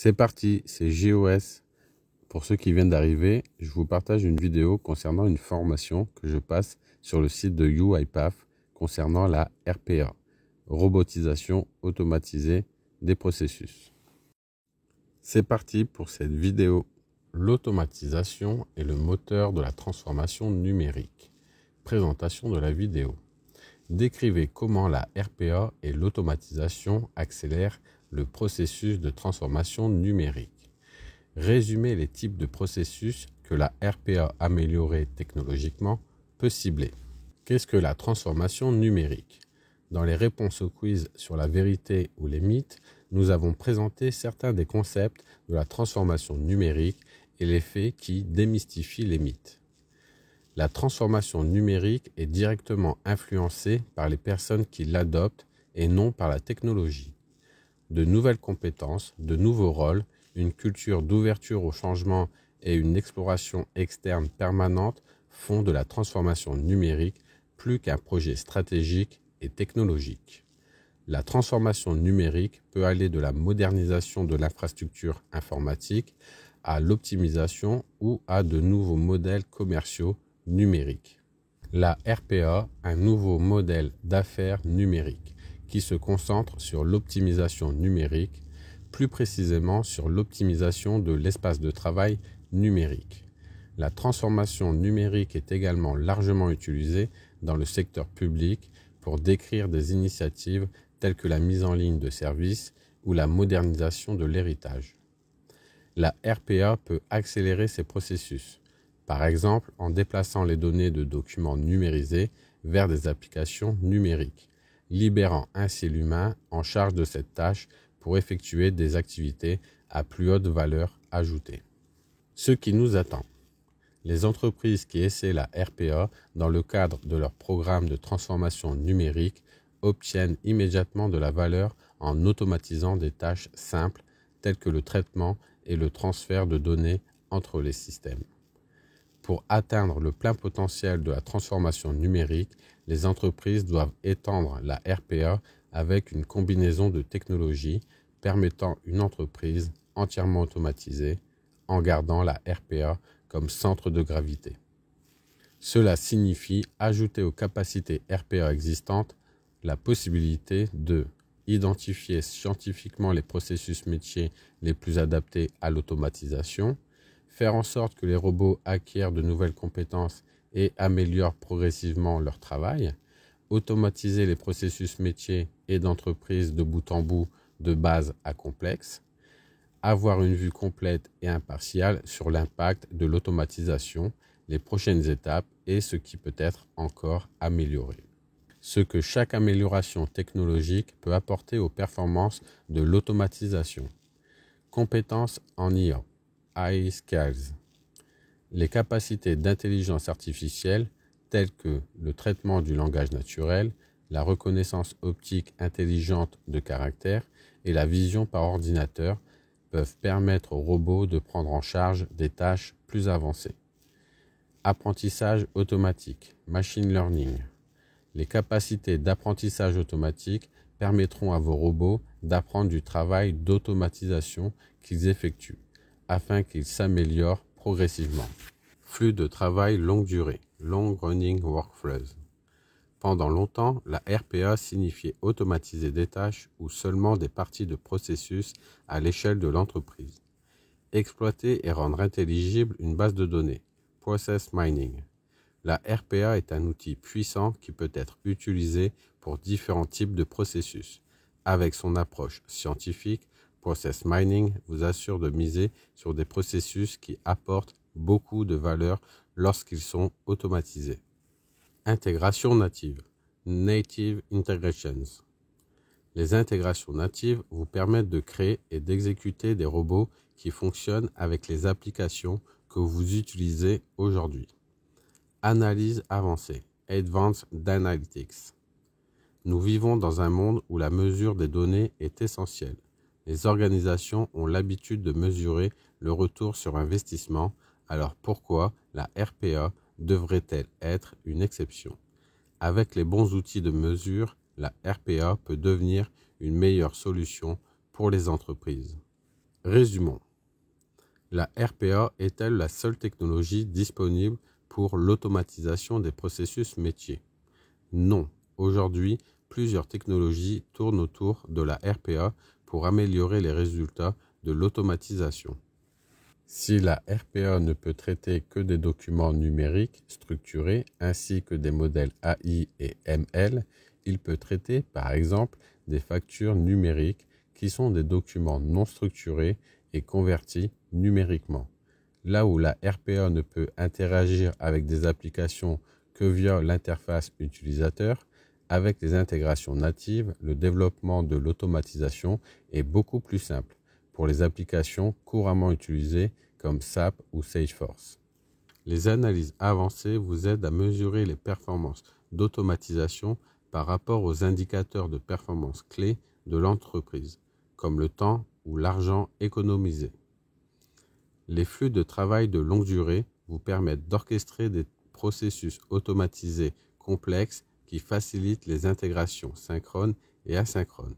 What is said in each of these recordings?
C'est parti, c'est JOS. Pour ceux qui viennent d'arriver, je vous partage une vidéo concernant une formation que je passe sur le site de UiPath concernant la RPA, robotisation automatisée des processus. C'est parti pour cette vidéo. L'automatisation est le moteur de la transformation numérique. Présentation de la vidéo. Décrivez comment la RPA et l'automatisation accélèrent le processus de transformation numérique. Résumez les types de processus que la RPA améliorée technologiquement peut cibler. Qu'est-ce que la transformation numérique? Dans les réponses au quiz sur la vérité ou les mythes, nous avons présenté certains des concepts de la transformation numérique et les faits qui démystifient les mythes. La transformation numérique est directement influencée par les personnes qui l'adoptent et non par la technologie. De nouvelles compétences, de nouveaux rôles, une culture d'ouverture au changement et une exploration externe permanente font de la transformation numérique plus qu'un projet stratégique et technologique. La transformation numérique peut aller de la modernisation de l'infrastructure informatique à l'optimisation ou à de nouveaux modèles commerciaux numériques. La RPA, un nouveau modèle d'affaires numérique qui se concentre sur l'optimisation numérique, plus précisément sur l'optimisation de l'espace de travail numérique. La transformation numérique est également largement utilisée dans le secteur public pour décrire des initiatives telles que la mise en ligne de services ou la modernisation de l'héritage. La RPA peut accélérer ces processus, par exemple en déplaçant les données de documents numérisés vers des applications numériques, libérant ainsi l'humain en charge de cette tâche pour effectuer des activités à plus haute valeur ajoutée. Ce qui nous attend. Les entreprises qui essaient la RPA dans le cadre de leur programme de transformation numérique obtiennent immédiatement de la valeur en automatisant des tâches simples telles que le traitement et le transfert de données entre les systèmes. Pour atteindre le plein potentiel de la transformation numérique, les entreprises doivent étendre la RPA avec une combinaison de technologies permettant une entreprise entièrement automatisée en gardant la RPA comme centre de gravité. Cela signifie ajouter aux capacités RPA existantes la possibilité de identifier scientifiquement les processus métiers les plus adaptés à l'automatisation, faire en sorte que les robots acquièrent de nouvelles compétences et améliorent progressivement leur travail, automatiser les processus métiers et d'entreprise de bout en bout de base à complexe, avoir une vue complète et impartiale sur l'impact de l'automatisation, les prochaines étapes et ce qui peut être encore amélioré. Ce que chaque amélioration technologique peut apporter aux performances de l'automatisation. Compétences en IA, AI Skills. Les capacités d'intelligence artificielle telles que le traitement du langage naturel, la reconnaissance optique intelligente de caractère et la vision par ordinateur peuvent permettre aux robots de prendre en charge des tâches plus avancées. Apprentissage automatique, machine learning. Les capacités d'apprentissage automatique permettront à vos robots d'apprendre du travail d'automatisation qu'ils effectuent, afin qu'ils s'améliorent progressivement. Flux de travail longue durée, long running workflows. Pendant longtemps, la RPA signifiait automatiser des tâches ou seulement des parties de processus à l'échelle de l'entreprise. Exploiter et rendre intelligible une base de données, process mining. La RPA est un outil puissant qui peut être utilisé pour différents types de processus. Avec son approche scientifique, process mining vous assure de miser sur des processus qui apportent beaucoup de valeur lorsqu'ils sont automatisés. Intégration native, Native Integrations. Les intégrations natives vous permettent de créer et d'exécuter des robots qui fonctionnent avec les applications que vous utilisez aujourd'hui. Analyse avancée, Advanced Analytics. Nous vivons dans un monde où la mesure des données est essentielle. Les organisations ont l'habitude de mesurer le retour sur investissement, alors pourquoi la RPA devrait-elle être une exception? Avec les bons outils de mesure, la RPA peut devenir une meilleure solution pour les entreprises. Résumons. La RPA est-elle la seule technologie disponible pour l'automatisation des processus métiers? Non. Aujourd'hui, plusieurs technologies tournent autour de la RPA pour améliorer les résultats de l'automatisation. Si la RPA ne peut traiter que des documents numériques structurés ainsi que des modèles AI et ML, il peut traiter par exemple des factures numériques qui sont des documents non structurés et convertis numériquement. Là où la RPA ne peut interagir avec des applications que via l'interface utilisateur, avec les intégrations natives, le développement de l'automatisation est beaucoup plus simple pour les applications couramment utilisées comme SAP ou Salesforce. Les analyses avancées vous aident à mesurer les performances d'automatisation par rapport aux indicateurs de performance clés de l'entreprise, comme le temps ou l'argent économisé. Les flux de travail de longue durée vous permettent d'orchestrer des processus automatisés complexes qui facilitent les intégrations synchrones et asynchrones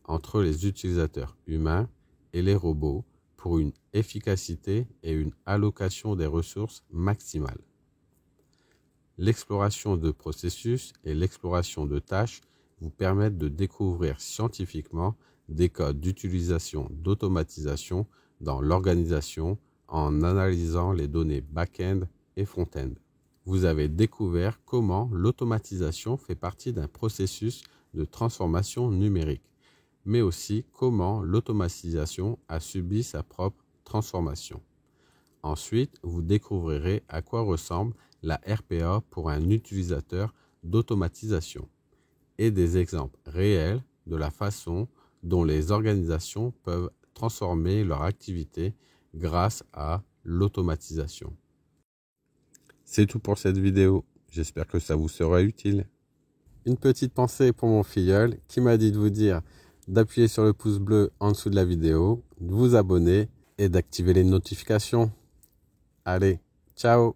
entre les utilisateurs humains et les robots pour une efficacité et une allocation des ressources maximales. L'exploration de processus et l'exploration de tâches vous permettent de découvrir scientifiquement des codes d'utilisation d'automatisation dans l'organisation en analysant les données back-end et front-end. Vous avez découvert comment l'automatisation fait partie d'un processus de transformation numérique, mais aussi comment l'automatisation a subi sa propre transformation. Ensuite, vous découvrirez à quoi ressemble la RPA pour un utilisateur d'automatisation et des exemples réels de la façon dont les organisations peuvent transformer leur activité grâce à l'automatisation. C'est tout pour cette vidéo. J'espère que ça vous sera utile. Une petite pensée pour mon filleul qui m'a dit de vous dire d'appuyer sur le pouce bleu en dessous de la vidéo, de vous abonner et d'activer les notifications. Allez, ciao!